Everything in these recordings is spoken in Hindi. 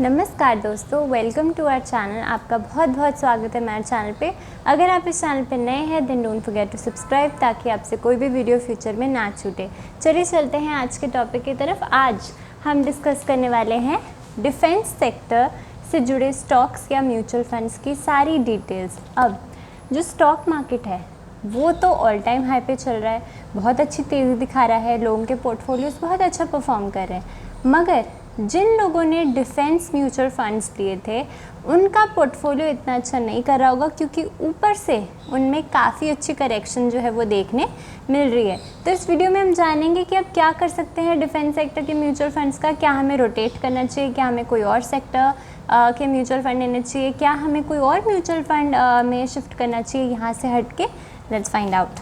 नमस्कार दोस्तों, वेलकम टू आवर चैनल। आपका बहुत बहुत स्वागत है मेरे चैनल पे। अगर आप इस चैनल पे नए हैं then don't forget to subscribe ताकि आपसे कोई भी वीडियो फ्यूचर में ना छूटे। चलिए चलते हैं आज के टॉपिक की तरफ। आज हम डिस्कस करने वाले हैं डिफेंस सेक्टर से जुड़े स्टॉक्स या म्यूचुअल फंड्स की सारी डिटेल्स। अब जो स्टॉक मार्केट है वो तो ऑल टाइम हाई पे चल रहा है, बहुत अच्छी तेज़ी दिखा रहा है, लोगों के पोर्टफोलियोज बहुत अच्छा परफॉर्म कर रहे हैं। मगर जिन लोगों ने डिफेंस म्यूचुअल फंड्स लिए थे उनका पोर्टफोलियो इतना अच्छा नहीं कर रहा होगा, क्योंकि ऊपर से उनमें काफ़ी अच्छी करेक्शन जो है वो देखने मिल रही है। तो इस वीडियो में हम जानेंगे कि अब क्या कर सकते हैं डिफेंस सेक्टर के म्यूचुअल फंड्स का। क्या हमें रोटेट करना चाहिए, क्या हमें कोई और सेक्टर के म्यूचुअल फंड लेने चाहिए, क्या हमें कोई और म्यूचुअल फंड में शिफ्ट करना चाहिए यहाँ से हट के। Let's find out.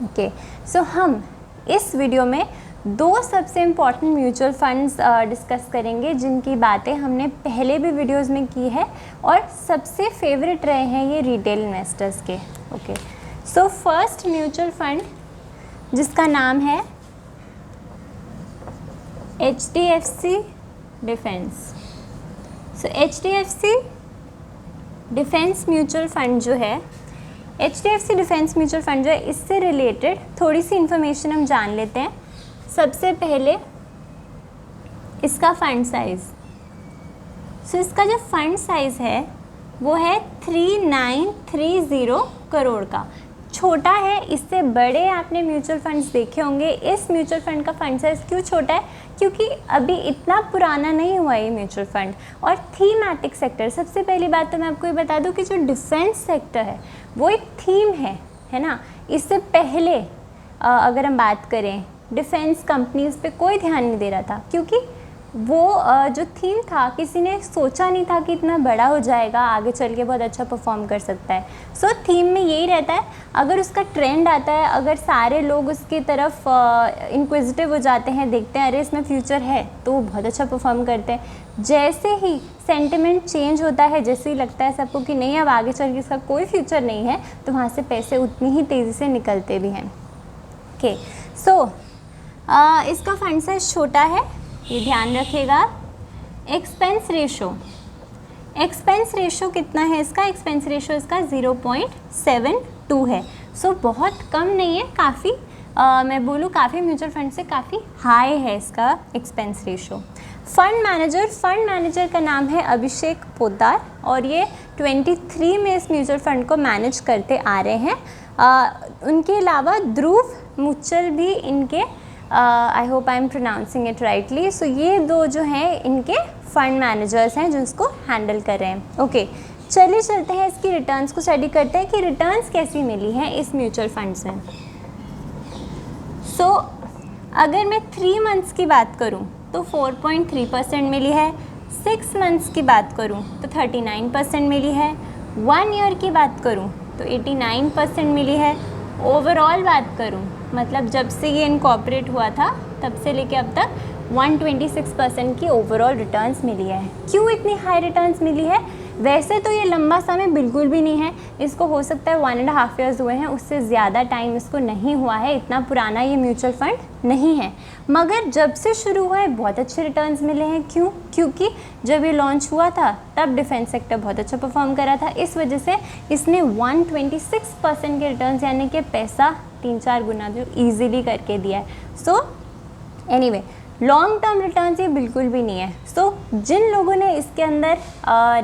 ओके, सो हम इस वीडियो में दो सबसे इम्पॉर्टेंट म्यूचुअल फंड्स डिस्कस करेंगे जिनकी बातें हमने पहले भी वीडियोस में की है और सबसे फेवरेट रहे हैं ये रिटेल इन्वेस्टर्स के। Okay, so first mutual fund जिसका नाम है HDFC डिफेंस। सो HDFC डिफेंस म्यूचुअल फंड जो है, HDFC डिफेंस म्यूचुअल फंड जो है, इससे रिलेटेड थोड़ी सी इन्फॉर्मेशन हम जान लेते हैं। सबसे पहले इसका फंड साइज़। सो इसका जो फंड साइज़ है वो है 3930 करोड़ का। छोटा है, इससे बड़े आपने म्यूचुअल फंड्स देखे होंगे। इस म्यूचुअल फंड का फंड साइज़ क्यों छोटा है? क्योंकि अभी इतना पुराना नहीं हुआ ये म्यूचुअल फंड। और थीमैटिक सेक्टर, सबसे पहली बात तो मैं आपको ये बता दूं कि जो डिफेंस सेक्टर है वो एक थीम है ना। इससे पहले अगर हम बात करें, डिफेंस कंपनीज़ पे कोई ध्यान नहीं दे रहा था, क्योंकि वो जो थीम था किसी ने सोचा नहीं था कि इतना बड़ा हो जाएगा, आगे चल के बहुत अच्छा परफॉर्म कर सकता है। सो थीम में यही रहता है, अगर उसका ट्रेंड आता है, अगर सारे लोग उसकी तरफ इंक्विजिटिव हो जाते हैं, देखते हैं अरे इसमें फ्यूचर है, तो वो बहुत अच्छा परफॉर्म करते हैं। जैसे ही सेंटिमेंट चेंज होता है, जैसे ही लगता है सबको कि नहीं अब आगे चल के इसका कोई फ्यूचर नहीं है, तो वहाँ से पैसे उतनी ही तेज़ी से निकलते भी हैं। ओके, सो इसका फंड साइज छोटा है, ये ध्यान रखिएगा। एक्सपेंस रेशो कितना है इसका? एक्सपेंस रेशो इसका 0.72 है। सो बहुत कम नहीं है, काफ़ी मैं बोलूँ काफ़ी म्यूचुअल फंड से काफ़ी हाई है इसका एक्सपेंस रेशो। फंड मैनेजर का नाम है अभिषेक पोद्दार और ये 23 में इस म्यूचुअल फंड को मैनेज करते आ रहे हैं। उनके अलावा ध्रुव मुचल भी इनके, I hope I'm pronouncing it rightly, so ये दो जो हैं इनके फंड मैनेजर्स हैं जो इसको हैंडल कर रहे हैं। ओके, चलिए चलते हैं इसकी रिटर्न्स को स्टडी करते हैं कि रिटर्न्स कैसी मिली हैं इस म्यूचुअल फंड्स में। सो अगर मैं 3 मंथ्स की बात करूं तो 4.3% मिली है, 6 मंथ्स की बात करूं तो 39% मिली है, 1 ईयर की बात करूं तो 89% मिली है। ओवरऑल बात करूं, मतलब जब से ये इनकॉर्पोरेट हुआ था तब से लेके अब तक 126% की ओवरऑल रिटर्न्स मिली है। क्यों इतनी हाई रिटर्न्स मिली है? वैसे तो ये लंबा समय बिल्कुल भी नहीं है, इसको हो सकता है 1.5 ईयर्स हुए हैं, उससे ज़्यादा टाइम इसको नहीं हुआ है, इतना पुराना ये म्यूचुअल फंड नहीं है। मगर जब से शुरू हुआ है बहुत अच्छे रिटर्न्स मिले हैं। क्यों? क्योंकि जब ये लॉन्च हुआ था तब डिफेंस सेक्टर बहुत अच्छा परफॉर्म कर रहा था, इस वजह से इसने 126% के रिटर्न्स यानी कि पैसा 3-4 गुना जो ईजिली करके दिया है। So anyway, long term returns ये बिल्कुल भी नहीं है। सो जिन लोगों ने इसके अंदर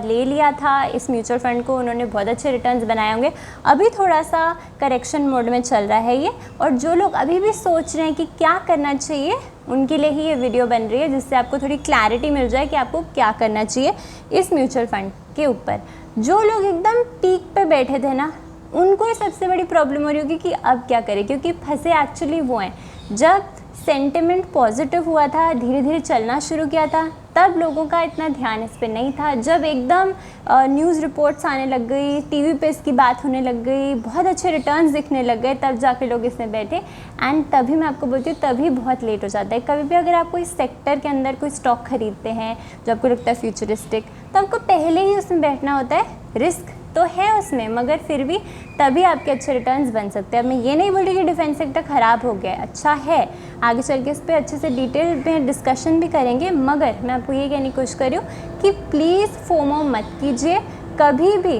ले लिया था इस म्यूचुअल फंड को, उन्होंने बहुत अच्छे रिटर्न्स बनाए होंगे। अभी थोड़ा सा करेक्शन मोड में चल रहा है ये, और जो लोग अभी भी सोच रहे हैं कि क्या करना चाहिए, उनके लिए ही ये वीडियो बन रही है, जिससे आपको थोड़ी क्लैरिटी मिल जाए कि आपको क्या करना चाहिए इस म्यूचुअल फंड के ऊपर। जो लोग एकदम पीक पे बैठे थे ना, उनको ही सबसे बड़ी प्रॉब्लम हो रही होगी कि अब क्या करें, क्योंकि फंसे एक्चुअली वो हैं जब सेंटिमेंट पॉजिटिव हुआ था, धीरे धीरे चलना शुरू किया था, तब लोगों का इतना ध्यान इस पे नहीं था। जब एकदम न्यूज़ रिपोर्ट्स आने लग गई, टीवी पे इसकी बात होने लग गई, बहुत अच्छे रिटर्न्स दिखने लग गए, तब जाके लोग इसमें बैठे। एंड तभी मैं आपको बोलती हूँ, तभी बहुत लेट हो जाता है। कभी भी अगर आप कोई सेक्टर के अंदर कोई स्टॉक खरीदते हैं जो आपको लगता है फ्यूचरिस्टिक, तो आपको पहले ही उसमें बैठना होता है रिस्क तो है उसमें, मगर फिर भी तभी आपके अच्छे रिटर्न्स बन सकते हैं। अब मैं ये नहीं बोल रही कि डिफेंस सेक्टर ख़राब हो गया है, अच्छा है, आगे चल के इस पर अच्छे से डिटेल में डिस्कशन भी करेंगे, मगर मैं आपको ये कहने की कोशिश कर रही हूँ कि प्लीज़ फोमो मत कीजिए। कभी भी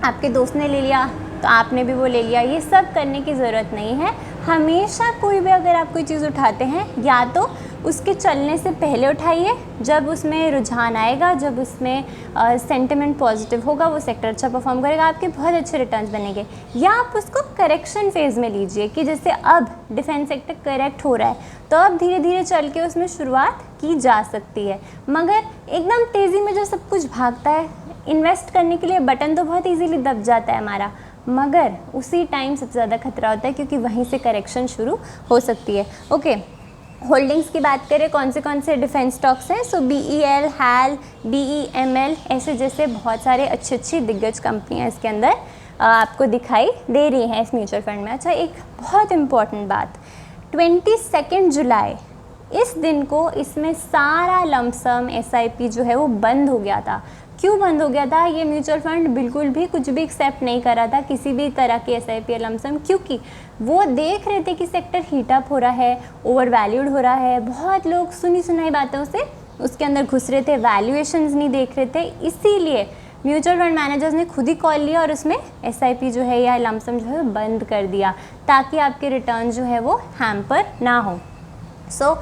आपके दोस्त ने ले लिया तो आपने भी वो ले लिया, ये सब करने की ज़रूरत नहीं है। हमेशा कोई भी अगर आप कोई चीज़ उठाते हैं, या तो उसके चलने से पहले उठाइए, जब उसमें रुझान आएगा, जब उसमें सेंटिमेंट पॉजिटिव होगा, वो सेक्टर अच्छा परफॉर्म करेगा, आपके बहुत अच्छे रिटर्न्स बनेंगे। या आप उसको करेक्शन फेज़ में लीजिए कि जैसे अब डिफेंस सेक्टर करेक्ट हो रहा है, तो अब धीरे धीरे चल के उसमें शुरुआत की जा सकती है। मगर एकदम तेज़ी में जो सब कुछ भागता है, इन्वेस्ट करने के लिए बटन तो बहुत ईजीली दब जाता है हमारा, मगर उसी टाइम सबसे ज़्यादा खतरा होता है, क्योंकि वहीं से करेक्शन शुरू हो सकती है। ओके, होल्डिंग्स की बात करें, कौन से डिफेंस स्टॉक्स हैं? सो BEL, HAL, DEML, ऐसे जैसे बहुत सारे अच्छी दिग्गज कंपनियां इसके अंदर आपको दिखाई दे रही हैं इस म्यूचुअल फंड में। अच्छा, एक बहुत इम्पॉर्टेंट बात, 22 जुलाई इस दिन को इसमें सारा लमसम SIP जो है वो बंद हो गया था। क्यों बंद हो गया था? ये म्यूचुअल फंड बिल्कुल भी कुछ भी एक्सेप्ट नहीं कर रहा था, किसी भी तरह की SIP या लमसम, क्योंकि वो देख रहे थे कि सेक्टर हीटअप हो रहा है, ओवर वैल्यूड हो रहा है। बहुत लोग सुनी सुनाई बातों से उसके अंदर घुस रहे थे, वैल्यूएशंस नहीं देख रहे थे, इसीलिए म्यूचुअल फंड मैनेजर्स ने खुद ही कॉल लिया और उसमें SIP जो है या लमसम जो है बंद कर दिया, ताकि आपके रिटर्न जो है वो हैम्पर ना हो। सो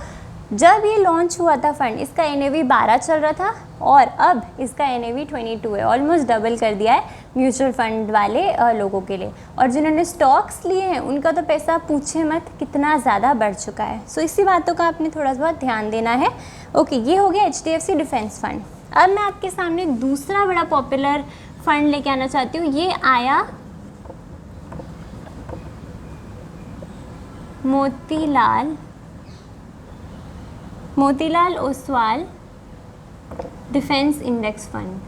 जब ये लॉन्च हुआ था फंड, इसका NAV 12 चल रहा था और अब इसका NAV 22 है, ऑलमोस्ट डबल कर दिया है म्यूचुअल फंड वाले लोगों के लिए। और जिन्होंने स्टॉक्स लिए हैं उनका तो पैसा पूछे मत कितना ज़्यादा बढ़ चुका है। सो इसी बातों का आपने थोड़ा बहुत ध्यान देना है। ओके, ये हो गया HDFC डिफेंस फंड। अब मैं आपके सामने दूसरा बड़ा पॉपुलर फंड लेके आना चाहती हूँ। ये आया Motilal Oswal defence index fund.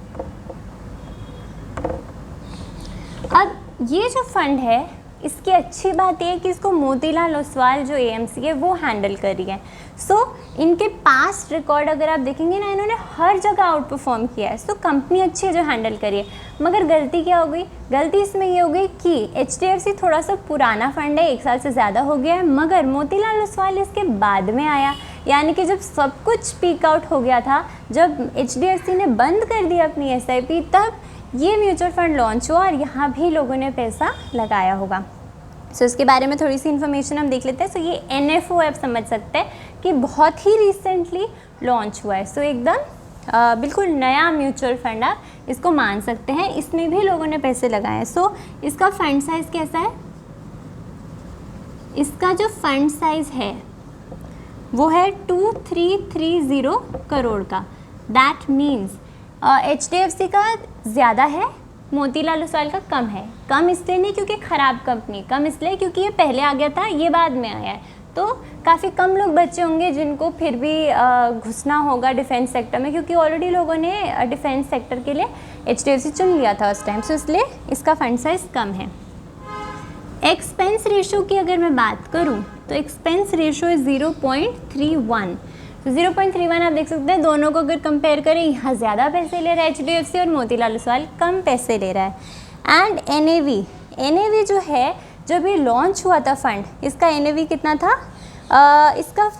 अब ये जो फंड है, इसकी अच्छी बात यह है कि इसको मोतीलाल ओसवाल जो AMC है वो हैंडल कर रही है। सो इनके पास्ट रिकॉर्ड अगर आप देखेंगे ना, इन्होंने हर जगह आउट परफॉर्म किया है। सो कंपनी अच्छी है जो हैंडल करी है। मगर गलती क्या हो गई? गलती इसमें ये हो गई कि HDFC थोड़ा सा पुराना फंड है, 1 साल से ज़्यादा हो गया है, मगर मोतीलाल ओसवाल इसके बाद में आया। यानी कि जब सब कुछ पीक आउट हो गया था, जब HDFC ने बंद कर दिया अपनी SIP, तब ये म्यूचुअल फंड लॉन्च हुआ और यहाँ भी लोगों ने पैसा लगाया होगा। सो इसके बारे में थोड़ी सी इन्फॉर्मेशन हम देख लेते हैं। सो ये NFO आप समझ सकते हैं कि बहुत ही रिसेंटली लॉन्च हुआ है। सो एकदम बिल्कुल नया म्यूचुअल फंड आप इसको मान सकते हैं, इसमें भी लोगों ने पैसे लगाए हैं। सो इसका फंड साइज़ कैसा है? इसका जो फंड साइज़ है वो है 2330 करोड़ का। दैट मीन्स HDFC का ज़्यादा है, मोतीलाल ओसवाल का कम है। कम इसलिए नहीं क्योंकि ख़राब कंपनी, कम इसलिए क्योंकि ये पहले आ गया था, ये बाद में आया है। तो काफ़ी कम लोग बचे होंगे जिनको फिर भी घुसना होगा डिफेंस सेक्टर में, क्योंकि ऑलरेडी लोगों ने डिफेंस सेक्टर के लिए HDFC चुन लिया था उस टाइम। सो इसलिए इसका फंड साइज़ कम है। एक्सपेंस रेशो की अगर मैं बात करूं तो एक्सपेंस रेशो है 0.31। तो 0.31 आप देख सकते हैं, दोनों को अगर कंपेयर करें, यहाँ ज़्यादा पैसे ले रहा है HDFC और मोतीलाल ओसवाल कम पैसे ले रहा है। एंड NAV जो है, जब ये लॉन्च हुआ था फंड, इसका NAV कितना था? इसका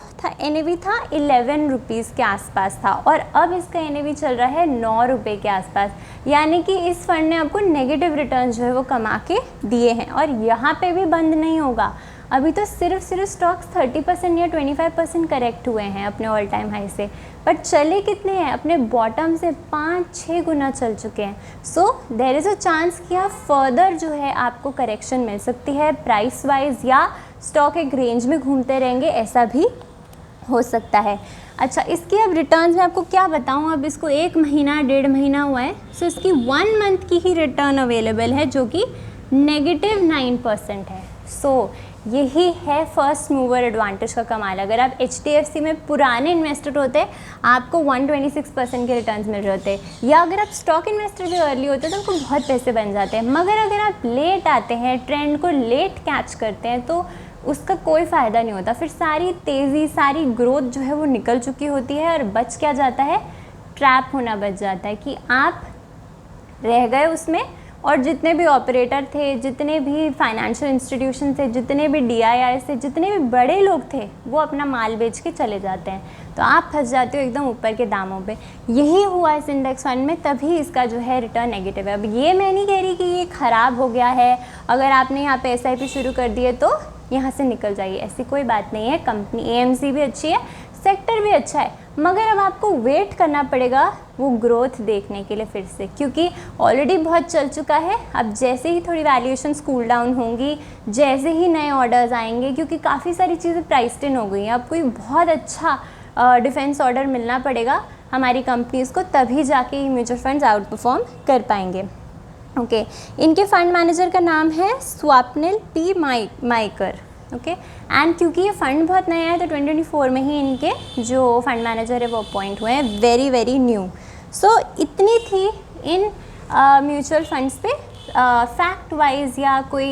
NAV था 11 रुपीज़ के आसपास था, और अब इसका NAV चल रहा है 9 रुपये के आसपास। यानी कि इस फंड ने आपको नेगेटिव रिटर्न जो है वो कमा के दिए हैं, और यहाँ पे भी बंद नहीं होगा। अभी तो सिर्फ स्टॉक्स 30% या 25% करेक्ट हुए हैं अपने ऑल टाइम हाई से, बट चले कितने हैं? अपने बॉटम से 5-6 गुना चल चुके हैं। So there is a chance कि आप फर्दर जो है आपको करेक्शन मिल सकती है प्राइस वाइज, या स्टॉक एक रेंज में घूमते रहेंगे, ऐसा भी हो सकता है। अच्छा, इसकी अब रिटर्न्स में आपको क्या बताऊं, अब इसको 1 महीना 1.5 महीना हुआ है। सो इसकी 1 मंथ की ही रिटर्न अवेलेबल है जो कि -9% है। सो यही है फर्स्ट मूवर एडवांटेज का कमाल। अगर आप HDFC में पुराने इन्वेस्टर होते, आपको 126% के रिटर्न्स मिल रहे होते, या अगर आप स्टॉक इन्वेस्टर भी अर्ली होते तो आपको बहुत पैसे बन जाते हैं। मगर अगर आप लेट आते हैं, ट्रेंड को लेट कैच करते हैं, तो उसका कोई फ़ायदा नहीं होता। फिर सारी तेज़ी, सारी ग्रोथ जो है वो निकल चुकी होती है, और बच क्या जाता है? ट्रैप होना बच जाता है कि आप रह गए उसमें, और जितने भी ऑपरेटर थे, जितने भी फाइनेंशियल इंस्टीट्यूशन थे, जितने भी DII से, जितने भी बड़े लोग थे, वो अपना माल बेच के चले जाते हैं, तो आप फंस जाते हो एकदम ऊपर के दामों पे। यही हुआ इस इंडेक्स फंड में, तभी इसका जो है रिटर्न नेगेटिव है। अब ये मैं नहीं कह रही कि ये ख़राब हो गया है, अगर आपने यहाँ पे SIP शुरू कर दिए तो यहाँ से निकल जाइए, ऐसी कोई बात नहीं है। कंपनी AMC भी अच्छी है, सेक्टर भी अच्छा है, मगर अब आपको वेट करना पड़ेगा वो ग्रोथ देखने के लिए फिर से, क्योंकि ऑलरेडी बहुत चल चुका है। अब जैसे ही थोड़ी वैल्यूएशंस कूल डाउन होंगी, जैसे ही नए ऑर्डर्स आएंगे, क्योंकि काफ़ी सारी चीज़ें प्राइस्ड इन हो गई हैं, अब कोई बहुत अच्छा डिफेंस ऑर्डर मिलना पड़ेगा हमारी कंपनीज़ को, तभी जाके ये म्यूचुअल फंड्स आउट परफॉर्म कर पाएंगे। ओके, इनके फंड मैनेजर का नाम है स्वप्निल P. माइकर। ओके, एंड क्योंकि ये फंड बहुत नया है तो 2024 में ही इनके जो फंड मैनेजर है वो अपॉइंट हुए हैं, वेरी वेरी न्यू। सो इतनी थी इन म्यूचुअल फंड्स पे फैक्ट वाइज या कोई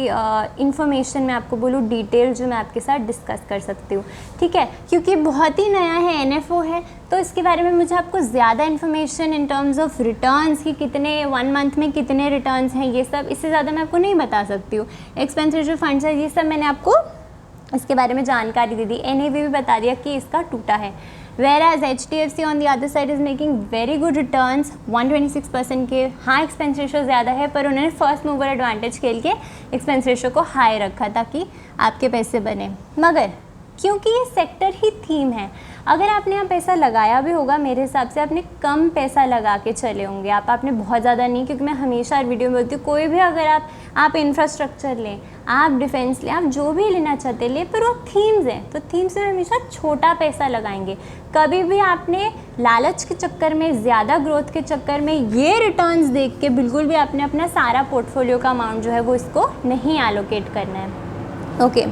इन्फॉर्मेशन मैं आपको बोलूँ डिटेल जो मैं आपके साथ डिस्कस कर सकती हूँ, ठीक है। क्योंकि बहुत ही नया है, NFO है, तो इसके बारे में मुझे आपको ज़्यादा information in terms of returns की कितने 1 मंथ में कितने रिटर्न्स हैं, ये सब इससे ज़्यादा मैं आपको नहीं बता सकती हूँ। एक्सपेंस रेशियो फंड्स है, ये सब मैंने आपको इसके बारे में जानकारी दे दी। NAV भी बता दिया कि इसका टूटा है। Whereas HDFC on the other side is making very good returns, 126% के। हाँ, एक्सपेंस रेशो ज़्यादा है, पर उन्होंने फर्स्ट मूवर एडवांटेज खेल के एक्सपेंस रेशो को हाई रखा ताकि आपके पैसे बने। मगर क्योंकि ये सेक्टर ही थीम है, अगर आपने यहाँ पैसा लगाया भी होगा, मेरे हिसाब से आपने कम पैसा लगा के चले होंगे, आपने बहुत ज़्यादा नहीं, क्योंकि मैं हमेशा वीडियो में बोलती हूँ कोई भी अगर आप इंफ्रास्ट्रक्चर लें, आप डिफेंस लें, आप जो भी लेना चाहते लें, पर वो थीम्स हैं, तो थीम्स में हमेशा छोटा पैसा लगाएंगे। कभी भी आपने लालच के चक्कर में, ज़्यादा ग्रोथ के चक्कर में ये रिटर्न्स देख के बिल्कुल भी आपने अपना सारा पोर्टफोलियो का अमाउंट जो है वो इसको नहीं एलोकेट करना है। ओके,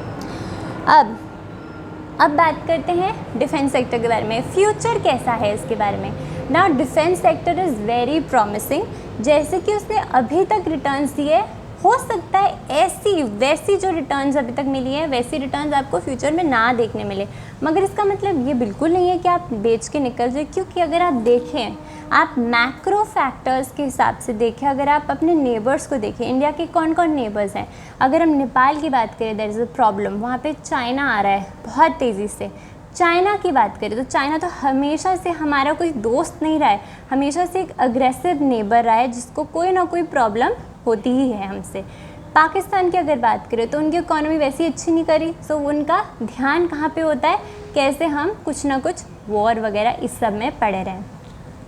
अब बात करते हैं डिफेंस सेक्टर के बारे में। फ्यूचर कैसा है इसके बारे में ना, defence sector is very promising. जैसे कि उसने अभी तक रिटर्न्स दिए, हो सकता है ऐसी वैसी जो रिटर्न्स अभी तक मिली है वैसी रिटर्न्स आपको फ्यूचर में ना देखने मिले, मगर इसका मतलब ये बिल्कुल नहीं है कि आप बेच के निकल जाए। क्योंकि अगर आप देखें, आप मैक्रो फैक्टर्स के हिसाब से देखें, अगर आप अपने नेबर्स को देखें, इंडिया के कौन कौन नेबर्स हैं। अगर हम नेपाल की बात करें, देयर इज़ अ प्रॉब्लम, वहाँ पे चाइना आ रहा है बहुत तेज़ी से। चाइना की बात करें तो चाइना तो हमेशा से हमारा कोई दोस्त नहीं रहा है, हमेशा से एक अग्रेसिव नेबर रहा है जिसको कोई ना कोई प्रॉब्लम होती ही है हमसे। पाकिस्तान की अगर बात करें तो उनकी इकोनॉमी वैसी अच्छी नहीं करी, सो उनका ध्यान कहाँ पे होता है, कैसे हम कुछ ना कुछ वॉर वगैरह इस सब में पड़े रहें।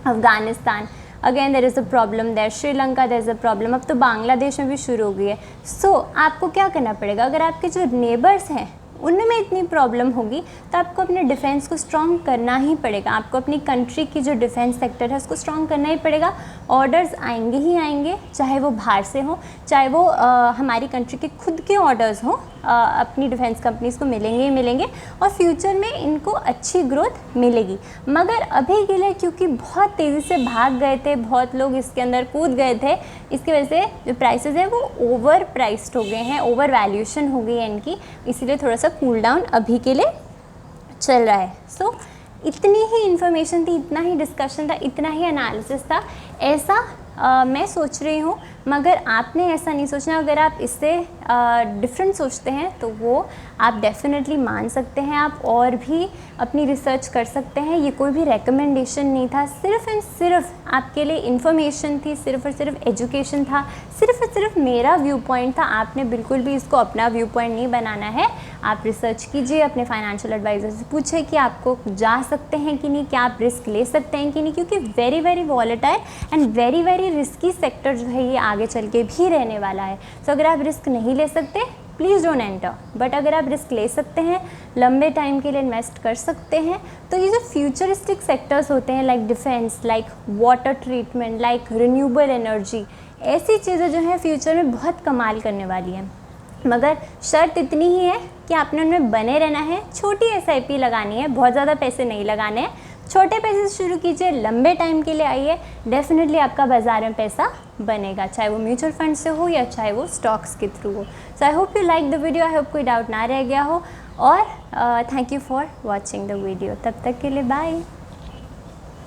Afghanistan again there is a problem there, Sri Lanka there is a problem, अब तो बांग्लादेश में भी शुरू हो गई है। सो आपको क्या करना पड़ेगा, अगर आपके जो नेबर्स हैं उनमें इतनी प्रॉब्लम होगी तो आपको अपने डिफेंस को स्ट्रॉन्ग करना ही पड़ेगा, आपको अपनी कंट्री की जो डिफेंस सेक्टर है उसको स्ट्रॉन्ग करना ही पड़ेगा। ऑर्डर्स आएंगे ही आएंगे, चाहे वो बाहर से हो, चाहे वो हमारी कंट्री के खुद के ऑर्डर्स हो, अपनी डिफेंस कंपनीज़ को मिलेंगे ही मिलेंगे, और फ्यूचर में इनको अच्छी ग्रोथ मिलेगी। मगर अभी के लिए क्योंकि बहुत तेज़ी से भाग गए थे, बहुत लोग इसके अंदर कूद गए थे, इसकी वजह से जो प्राइसेस हैं वो ओवर प्राइस्ड हो गए हैं, ओवर वैल्यूएशन हो गई है इनकी, इसीलिए थोड़ा सा कूल डाउन अभी के लिए चल रहा है। सो इतनी ही इन्फॉर्मेशन थी, इतना ही डिस्कशन था, इतना ही एनालिसिस था, ऐसा मैं सोच रही हूँ, मगर आपने ऐसा नहीं सोचना। अगर आप इससे डिफरेंट सोचते हैं तो वो आप डेफिनेटली मान सकते हैं, आप और भी अपनी रिसर्च कर सकते हैं। ये कोई भी रिकमेंडेशन नहीं था, सिर्फ़ एंड सिर्फ आपके लिए इन्फॉर्मेशन थी, सिर्फ और सिर्फ एजुकेशन था, सिर्फ और सिर्फ मेरा व्यू पॉइंट था। आपने बिल्कुल भी इसको अपना व्यू पॉइंट नहीं बनाना है। आप रिसर्च कीजिए, अपने फाइनेंशियल एडवाइज़र से पूछिए कि आपको जा सकते हैं कि नहीं, क्या आप रिस्क ले सकते हैं कि नहीं, क्योंकि very very volatile and very very risky sector जो है ये आगे चल के भी रहने वाला है। सो अगर आप रिस्क नहीं ले सकते प्लीज़ डोंट एंटर, बट अगर आप रिस्क ले सकते हैं, लंबे टाइम के लिए इन्वेस्ट कर सकते हैं, तो ये जो फ्यूचरिस्टिक सेक्टर्स होते हैं like defence, like water treatment, like renewable energy, ऐसी चीज़ें जो हैं फ्यूचर में बहुत कमाल करने वाली हैं। मगर शर्त इतनी ही है कि आपने उनमें बने रहना है, छोटी SIP लगानी है, बहुत ज़्यादा पैसे नहीं लगाने हैं, छोटे पैसे से शुरू कीजिए, लंबे टाइम के लिए आइए, डेफिनेटली आपका बाज़ार में पैसा बनेगा, चाहे वो म्यूचुअल फंड से हो या चाहे वो स्टॉक्स के थ्रू हो। So I hope you like the video, I hope कोई डाउट ना रह गया हो, और thank you for watching the video. तब तक के लिए बाय।